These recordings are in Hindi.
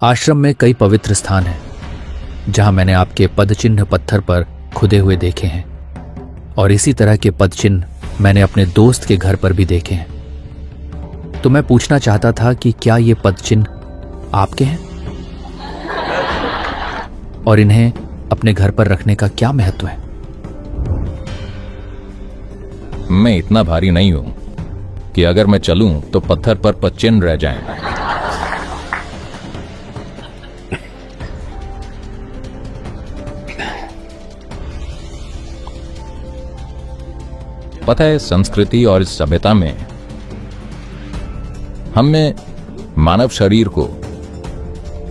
आश्रम में कई पवित्र स्थान हैं जहां मैंने आपके पदचिन्ह पत्थर पर खुदे हुए देखे हैं, और इसी तरह के पदचिन्ह मैंने अपने दोस्त के घर पर भी देखे हैं। तो मैं पूछना चाहता था कि क्या ये पदचिन्ह आपके हैं और इन्हें अपने घर पर रखने का क्या महत्व है? मैं इतना भारी नहीं हूं कि अगर मैं चलूं तो पत्थर पर पदचिन्ह रह जाएं। पता है, संस्कृति और इस सभ्यता में हमने मानव शरीर को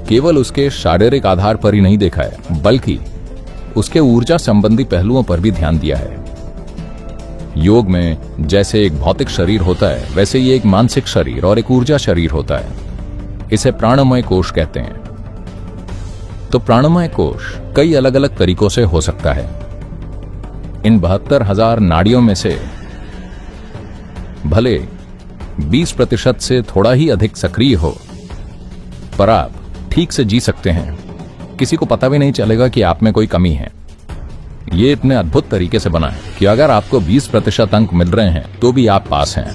केवल उसके शारीरिक आधार पर ही नहीं देखा है, बल्कि उसके ऊर्जा संबंधी पहलुओं पर भी ध्यान दिया है। योग में जैसे एक भौतिक शरीर होता है, वैसे ही एक मानसिक शरीर और एक ऊर्जा शरीर होता है। इसे प्राणमय कोश कहते हैं। तो प्राणमय कोश कई अलग अलग तरीकों से हो सकता है। इन 72,000 नाड़ियों में से भले 20% से थोड़ा ही अधिक सक्रिय हो, पर आप ठीक से जी सकते हैं। किसी को पता भी नहीं चलेगा कि आप में कोई कमी है। ये इतने अद्भुत तरीके से बना है कि अगर आपको 20% अंक मिल रहे हैं तो भी आप पास हैं।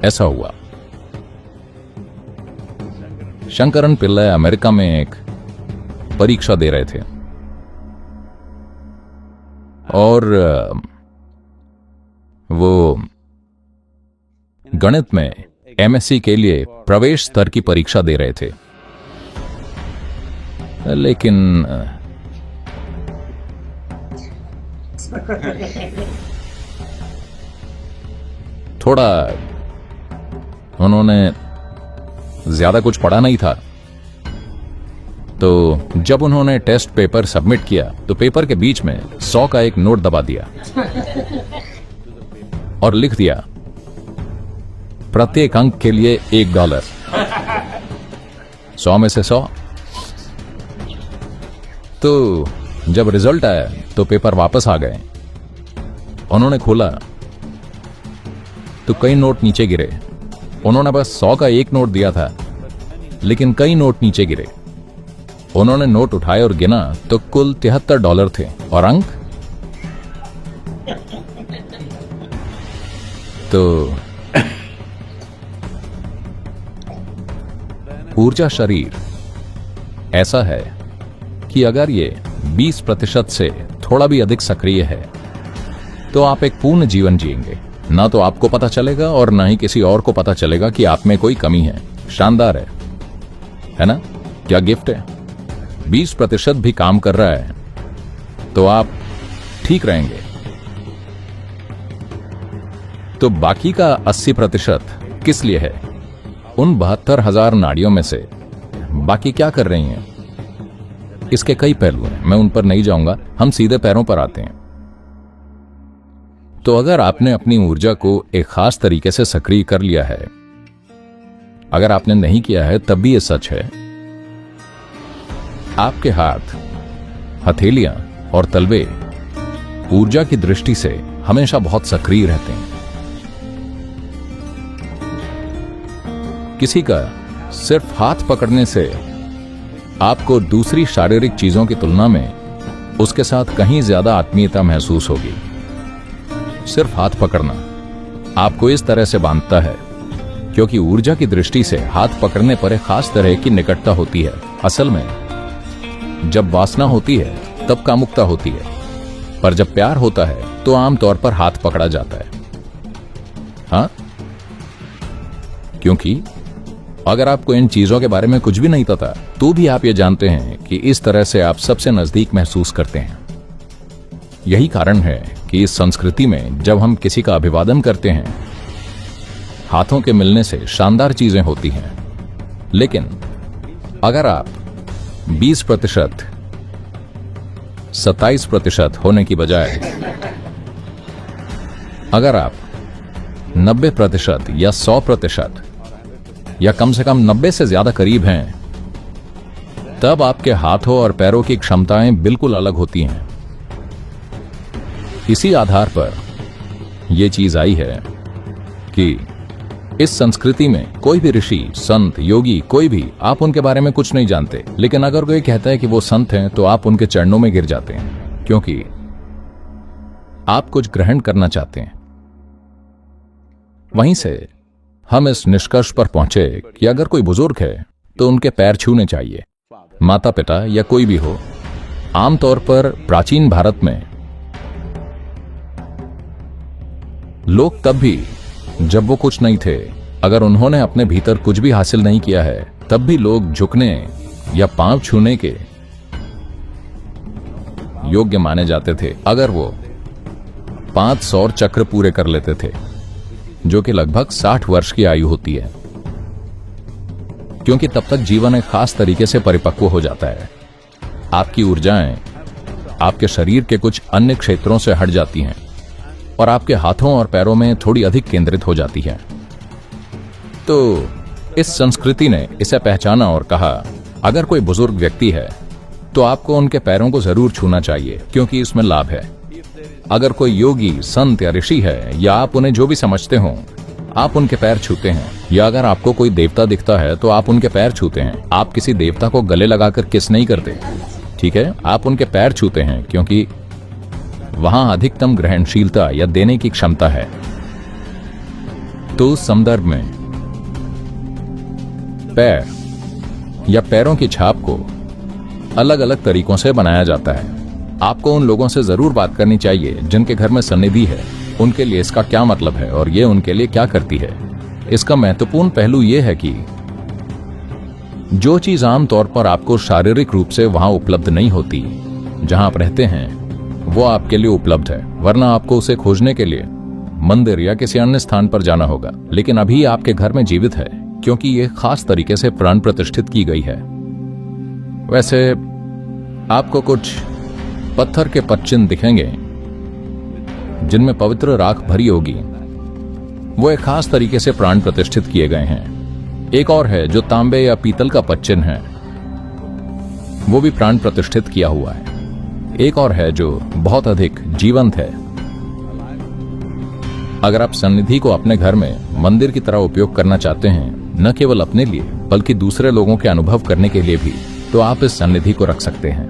ऐसा हुआ। शंकरन पिल्लई अमेरिका में एक परीक्षा दे रहे थे और वो गणित में एमएससी के लिए प्रवेश स्तर की परीक्षा दे रहे थे। लेकिन थोड़ा उन्होंने ज्यादा कुछ पढ़ा नहीं था। तो जब उन्होंने टेस्ट पेपर सबमिट किया तो पेपर के बीच में 100 का एक नोट दबा दिया और लिख दिया, प्रत्येक अंक के लिए $1। 100 में से 100। तो जब रिजल्ट आया तो पेपर वापस आ गए। उन्होंने खोला तो कई नोट नीचे गिरे। उन्होंने बस 100 का एक नोट दिया था, लेकिन कई नोट नीचे गिरे। उन्होंने नोट उठाए और गिना तो कुल $73 थे, और अंक तो ऊर्जा शरीर ऐसा है कि अगर ये 20% से थोड़ा भी अधिक सक्रिय है तो आप एक पूर्ण जीवन जिएंगे। ना तो आपको पता चलेगा और ना ही किसी और को पता चलेगा कि आप में कोई कमी है। शानदार है ना? क्या गिफ्ट है। 20% भी काम कर रहा है तो आप ठीक रहेंगे। तो बाकी का 80% किस लिए है? उन 72,000 नाड़ियों में से बाकी क्या कर रही हैं? इसके कई पहलू हैं, मैं उन पर नहीं जाऊंगा। हम सीधे पैरों पर आते हैं। तो अगर आपने अपनी ऊर्जा को एक खास तरीके से सक्रिय कर लिया है, अगर आपने नहीं किया है तब भी यह सच है, आपके हाथ, हथेलियां और तलवे ऊर्जा की दृष्टि से हमेशा बहुत सक्रिय रहते हैं। किसी का सिर्फ हाथ पकड़ने से आपको दूसरी शारीरिक चीजों की तुलना में उसके साथ कहीं ज्यादा आत्मीयता महसूस होगी। सिर्फ हाथ पकड़ना आपको इस तरह से बांधता है क्योंकि ऊर्जा की दृष्टि से हाथ पकड़ने पर एक खास तरह की निकटता होती है। असल में जब वासना होती है तब कामुकता होती है, पर जब प्यार होता है तो आमतौर पर हाथ पकड़ा जाता है। हाँ, क्योंकि अगर आपको इन चीजों के बारे में कुछ भी नहीं पता तो भी आप ये जानते हैं कि इस तरह से आप सबसे नजदीक महसूस करते हैं। यही कारण है कि इस संस्कृति में जब हम किसी का अभिवादन करते हैं, हाथों के मिलने से शानदार चीजें होती हैं। लेकिन अगर आप 20%, 27% होने की बजाय अगर आप 90% या 100% या कम से कम 90 से ज्यादा करीब हैं, तब आपके हाथों और पैरों की क्षमताएं बिल्कुल अलग होती हैं। इसी आधार पर यह चीज आई है कि इस संस्कृति में कोई भी ऋषि, संत, योगी, कोई भी, आप उनके बारे में कुछ नहीं जानते। लेकिन अगर कोई कहता है कि वो संत हैं तो आप उनके चरणों में गिर जाते हैं, क्योंकि आप कुछ ग्रहण करना चाहते हैं। वहीं से हम इस निष्कर्ष पर पहुंचे कि अगर कोई बुजुर्ग है तो उनके पैर छूने चाहिए। माता पिता या कोई भी हो। आमतौर पर प्राचीन भारत में लोग तब भी, जब वो कुछ नहीं थे, अगर उन्होंने अपने भीतर कुछ भी हासिल नहीं किया है, तब भी लोग झुकने या पांव छूने के योग्य माने जाते थे अगर वो 5 सौर चक्र पूरे कर लेते थे, जो कि लगभग 60 वर्ष की आयु होती है, क्योंकि तब तक जीवन एक खास तरीके से परिपक्व हो जाता है। आपकी ऊर्जाएं आपके शरीर के कुछ अन्य क्षेत्रों से हट जाती हैं और आपके हाथों और पैरों में थोड़ी अधिक केंद्रित हो जाती है। तो इस संस्कृति ने इसे पहचाना और कहा, अगर कोई बुजुर्ग व्यक्ति है तो आपको उनके पैरों को जरूर छूना चाहिए, क्योंकि इसमें लाभ है। अगर कोई योगी, संत या ऋषि है, या आप उन्हें जो भी समझते हो, आप उनके पैर छूते हैं। या अगर आपको कोई देवता दिखता है तो आप उनके पैर छूते हैं। आप किसी देवता को गले लगाकर किस नहीं करते, ठीक है? आप उनके पैर छूते हैं क्योंकि वहां अधिकतम ग्रहणशीलता या देने की क्षमता है। तो उस संदर्भ में पैर या पैरों की छाप को अलग अलग तरीकों से बनाया जाता है। आपको उन लोगों से जरूर बात करनी चाहिए जिनके घर में सन्निधि है, उनके लिए इसका क्या मतलब है और ये उनके लिए क्या करती है। इसका महत्वपूर्ण पहलू यह है कि जो चीज आमतौर पर आपको शारीरिक रूप से वहां उपलब्ध नहीं होती, जहां आप रहते हैं, वो आपके लिए उपलब्ध है, वरना आपको उसे खोजने के लिए मंदिर या किसी अन्य स्थान पर जाना होगा। लेकिन अभी आपके घर में जीवित है क्योंकि ये खास तरीके से प्राण प्रतिष्ठित की गई है। वैसे आपको कुछ पत्थर के पदचिन्ह दिखेंगे जिनमें पवित्र राख भरी होगी। वो एक खास तरीके से प्राण प्रतिष्ठित किए गए हैं। एक और है जो तांबे या पीतल का पदचिन्ह है, वो भी प्राण प्रतिष्ठित किया हुआ है। एक और है जो बहुत अधिक जीवंत है। अगर आप सन्निधि को अपने घर में मंदिर की तरह उपयोग करना चाहते हैं, न केवल अपने लिए बल्कि दूसरे लोगों के अनुभव करने के लिए भी, तो आप इस सन्निधि को रख सकते हैं।